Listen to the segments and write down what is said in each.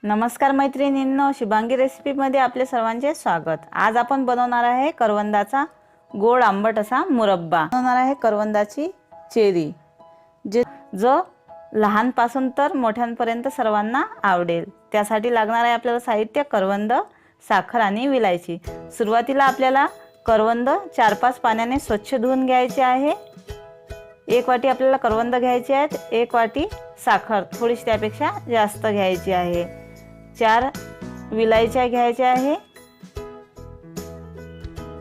नमस्कार मैत्रिणींनो, शुभांगी रेसिपीमध्ये आपले सर्वांचे स्वागत। आज आपण बनवणार आहे करवंदाचा गोड आंबट असा मुरब्बा। बनवणार आहे करवंदाची चेरी, जो लहानपासून तर मोठ्यांपर्यंत सर्वांना आवडेल। त्यासाठी लागणार आहे आपल्याला साहित्य करवंद, साखर आणि विलायची। सुरुवातीला आपल्याला करवंद 4-5 पाण्याने स्वच्छ धुवून घ्यायचे आहे। 1 वाटी आपल्याला करवंद घ्यायचे आहेत, 1 वाटी साखर थोडीशी त्यापेक्षा जास्त घ्यायची आहे, 4 विलायच्या घ्यायच्या आहे।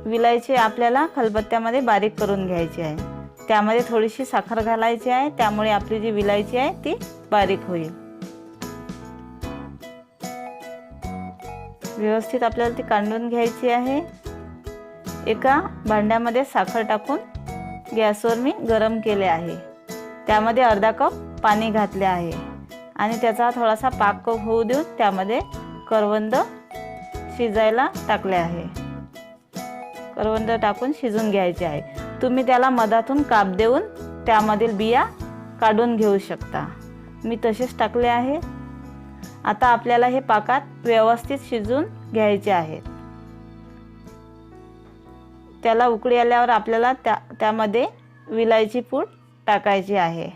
विलायची आपल्याला खलबत्त्यामध्ये बारीक करून घ्यायची आहे। त्यामध्ये थोडीशी साखर घालायची आहे, त्यामुळे आपली जी विलायची आहे ती बारीक होईल। व्यवस्थित आपल्याला ती काढून घ्यायची आहे। एका भांड्यामध्ये साखर टाकून गॅसवर मी गरम केले आहे। त्यामध्ये अर्धा कप पाणी घातले आहे आणि त्याचा थोडासा पाक होऊ देऊन त्यामध्ये करवंद शिजायला टाकले आहे। करवंद टाकून शिजून घ्यायचे आहे। तुम्ही त्याला मधातून काप देऊन त्यामधील बिया काढून घेऊ शकता। मी तसेच टाकले आहे। आता आपल्याला हे पाकात व्यवस्थित शिजून घ्यायचे आहे। त्याला उकळी आल्यावर आपल्याला त्यामध्ये विलायची पूड टाकायची आहे।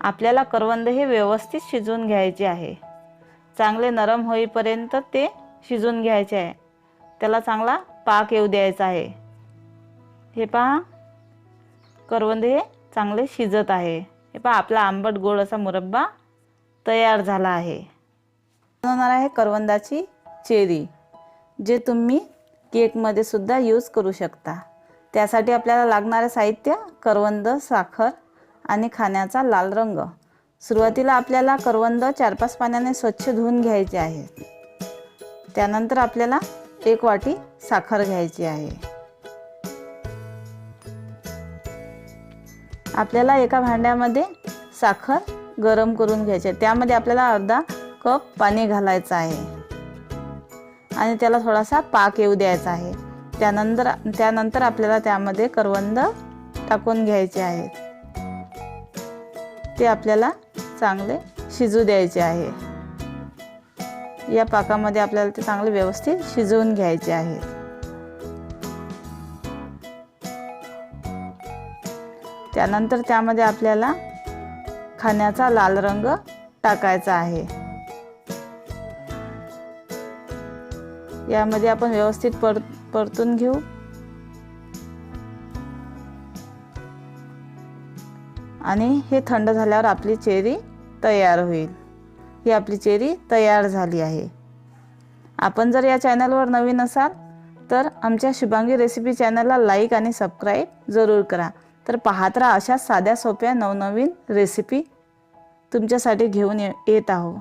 आपल्याला करवंद हे व्यवस्थित शिजून घ्यायचे आहे। चांगले नरम होईपर्यंत ते शिजून घ्यायचे आहे। त्याला चांगला पाक येऊ द्यायचा आहे। हे पहा, करवंद हे चांगले शिजत आहे। हे पहा, आपला आंबट गोड असा मुरब्बा तयार झाला आहे। बनवणार आहे करवंदाची चेरी, जे तुम्ही केकमध्ये सुद्धा यूज करू शकता। त्यासाठी आपल्याला लागणारे साहित्य करवंद, साखर आणि खाण्याचा लाल रंग। सुरुवातीला आपल्याला करवंद 4-5 पाण्याने स्वच्छ धुवून घ्यायचे आहे। त्यानंतर आपल्याला 1 वाटी साखर घ्यायची आहे। आपल्याला एका भांड्यामध्ये साखर गरम करून घ्यायची आहे। त्यामध्ये आपल्याला अर्धा कप पाणी घालायचं आहे आणि त्याला थोडासा पाक येऊ द्यायचा आहे। त्यानंतर आपल्याला त्यामध्ये करवंद टाकून घ्यायचे आहेत। ते आपल्याला चांगले शिजू द्यायचे आहे। या पाकामध्ये आपल्याला ते चांगले व्यवस्थित शिजवून घ्यायचे आहे। त्यानंतर त्यामध्ये आपल्याला खाण्याचा लाल रंग टाकायचा आहे। यामध्ये आपण व्यवस्थित परतून घेऊ आणि हे थंड झाल्यावर आपली चेरी तयार होईल। ही आपली चेरी तयार झाली आहे। आपण जर या चॅनलवर नवीन असाल तर आमच्या शुभांगी रेसिपी चॅनलला लाईक आणि सबस्क्राईब जरूर करा। तर पाहत राहा, अशा साध्या सोप्या नवनवीन रेसिपी तुमच्यासाठी घेऊन येत आहोत।